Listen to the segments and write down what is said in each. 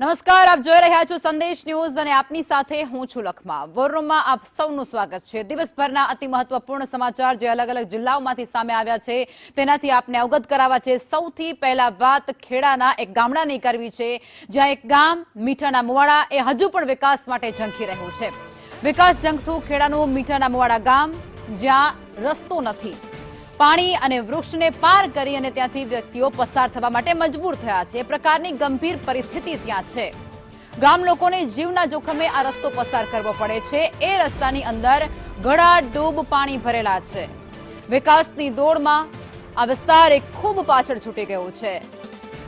નમસ્કાર, આપ જોઈ રહ્યા છો સંદેશ ન્યૂઝ અને આપની સાથે હું છું લખમા. વોરરૂમમાં આપ સૌનું સ્વાગત છે. દિવસભરના અતિ મહત્વપૂર્ણ સમાચાર જે અલગ અલગ જિલ્લાઓમાંથી સામે આવ્યા છે તેનાથી આપને અવગત કરાવવા છે. સૌથી પહેલા વાત ખેડાના એક ગામડાની કરવી છે, જ્યાં એક ગામ મીઠાના મુવાડા એ હજુ પણ વિકાસ માટે ઝંખી રહ્યું છે. વિકાસ ઝંખતું ખેડાનું મીઠાના મુવાડા ગામ, જ્યાં રસ્તો નથી, પાણી અને વૃક્ષને પાર કરી અને ત્યાંથી વ્યક્તિઓ પસાર થવા માટે મજબૂર થયા છે. એ પ્રકારની ગંભીર પરિસ્થિતિ ત્યાં છે. ગામ લોકોને જીવના જોખમે આ રસ્તો પસાર કરવો પડે છે. એ રસ્તાની અંદર ગળાડૂબ પાણી ભરેલા છે. વિકાસની દોડમાં આ વિસ્તાર એક ખૂબ પાછળ છૂટી ગયો છે.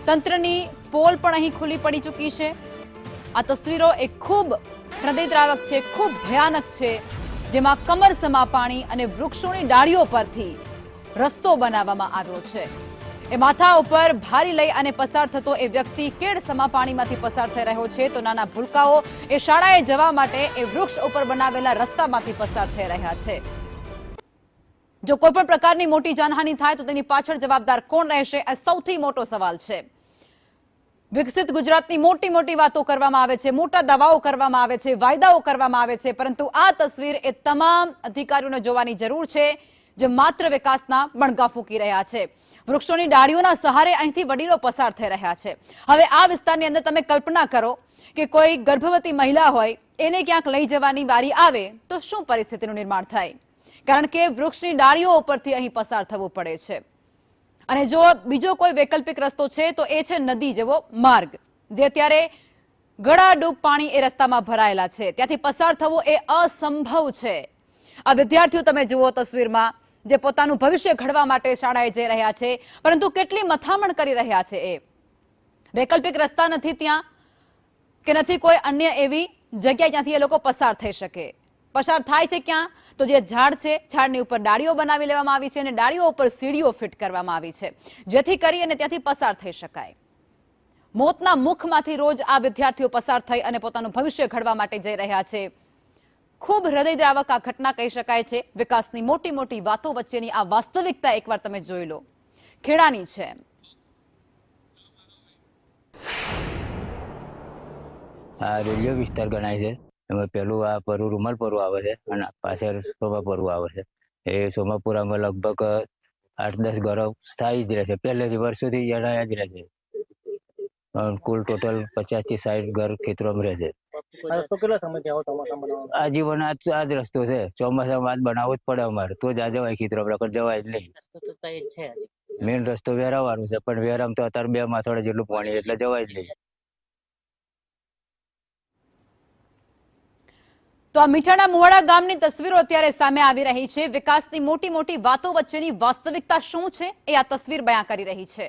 તંત્રની પોલ પણ અહીં ખુલ્લી પડી ચૂકી છે. આ તસવીરો એક ખૂબ હૃદયદ્રાવક છે, ખૂબ ભયાનક છે, જેમાં કમરસમા પાણી અને વૃક્ષોની ડાળીઓ પરથી રસ્તો બનાવવામાં આવ્યો છે. એ માથા ઉપર ભારી લઈ અને પસાર થતો એ વ્યક્તિ કેડસમા પાણીમાંથી પસાર થઈ રહ્યો છે, તો નાના ભૂલકાઓ એ શાળાએ જવા માટે એ વૃક્ષ ઉપર બનાવેલા રસ્તામાંથી પસાર થઈ રહ્યા છે. જો કોઈ પણ પ્રકારની મોટી જાનહાનિ થાય તો તેની પાછળ જવાબદાર કોણ રહેશે, આ સૌથી મોટો સવાલ છે. વિકસિત ગુજરાતની મોટી મોટી વાતો કરવામાં આવે છે, મોટા દાવાઓ કરવામાં આવે છે, વાયદાઓ કરવામાં આવે છે, પરંતુ આ તસવીર એ તમામ અધિકારીઓને જોવાની જરૂર છે, જે માત્ર વિકાસના બણગા ફૂંકી રહ્યા છે. વૃક્ષોની ડાળીઓના સહારે અહીંથી વડીલો પસાર થઈ રહ્યા છે. હવે આ વિસ્તારની અંદર તમે કલ્પના કરો કે કોઈ ગર્ભવતી મહિલા હોય, એને ક્યાંક લઈ જવાની વારી આવે તો શું પરિસ્થિતિનું નિર્માણ થાય, કારણ કે વૃક્ષની ડાળીઓ ઉપરથી અહીં પસાર થવું પડે છે. અને જો બીજો કોઈ વૈકલ્પિક રસ્તો છે તો એ છે નદી જેવો માર્ગ, જે અત્યારે ગળાડૂબ પાણી એ રસ્તામાં ભરાયેલા છે. ત્યાંથી પસાર થવું એ અસંભવ છે. આ વિદ્યાર્થીઓ તમે જુઓ તસવીરમાં, જે પોતાનું ભવિષ્ય ઘડવા માટે શાળાએ જઈ રહ્યા છે, પરંતુ કેટલી મથામણ કરી રહ્યા છે. એ વૈકલ્પિક રસ્તા નથી ત્યાં, કે નથી કોઈ અન્ય એવી જગ્યા જ્યાંથી એ લોકો પસાર થઈ શકે. પસાર થાય છે ક્યાં? તો જે ઝાડ છે, ઝાડની ઉપર ડાળીઓ બનાવી લેવામાં આવી છે અને ડાળીઓ ઉપર સીડીઓ ફિટ કરવામાં આવી છે, જેથી કરી અને ત્યાંથી પસાર થઈ શકાય. મોતના મુખમાંથી રોજ આ વિદ્યાર્થીઓ પસાર થઈ અને પોતાનું ભવિષ્ય ઘડવા માટે જઈ રહ્યા છે. ખૂબ હૃદયદ્રાવક આ ઘટના કહી શકાય છે. વિકાસની મોટી મોટી વાતો વચ્ચેની આ વાસ્તવિકતા એકવાર તમે જોઈ લો. ખેડાની છે. આ રેડિયો વિસ્તાર ગણાય છે. એમાં પેલું આ પરુ રૂમાલ પરુ આવે છે અને પાછળ સોમાપુર આવે છે. એ સોમાપુરામાં લગભગ 8-10 ઘરો સ્થાયી જ રહે છે, પહેલેથી વર્ષોથી જણાયા જ રહે છે. કુલ ટોટલ 50 થી 60 ઘર ખેતરોમાં રહે છે. આજીવન આ જ રસ્તો છે. ચોમાસામાં જ બનાવવો જ પડે અમારે, તો જ આ જવાય ખેતરો, જવાય જ નહીં. મેઇન રસ્તો વેરાવાનો છે, પણ વેરામ તો અત્યારે 2 માથોડા જેટલું પાણી, એટલે જવાય જ નહીં. તો આ મીઠાના મુવાડા ગામની તસવીરો અત્યારે સામે આવી રહી છે. વિકાસની મોટી મોટી વાતો વચ્ચેની વાસ્તવિકતા શું છે એ આ તસવીર બયાન કરી રહી છે.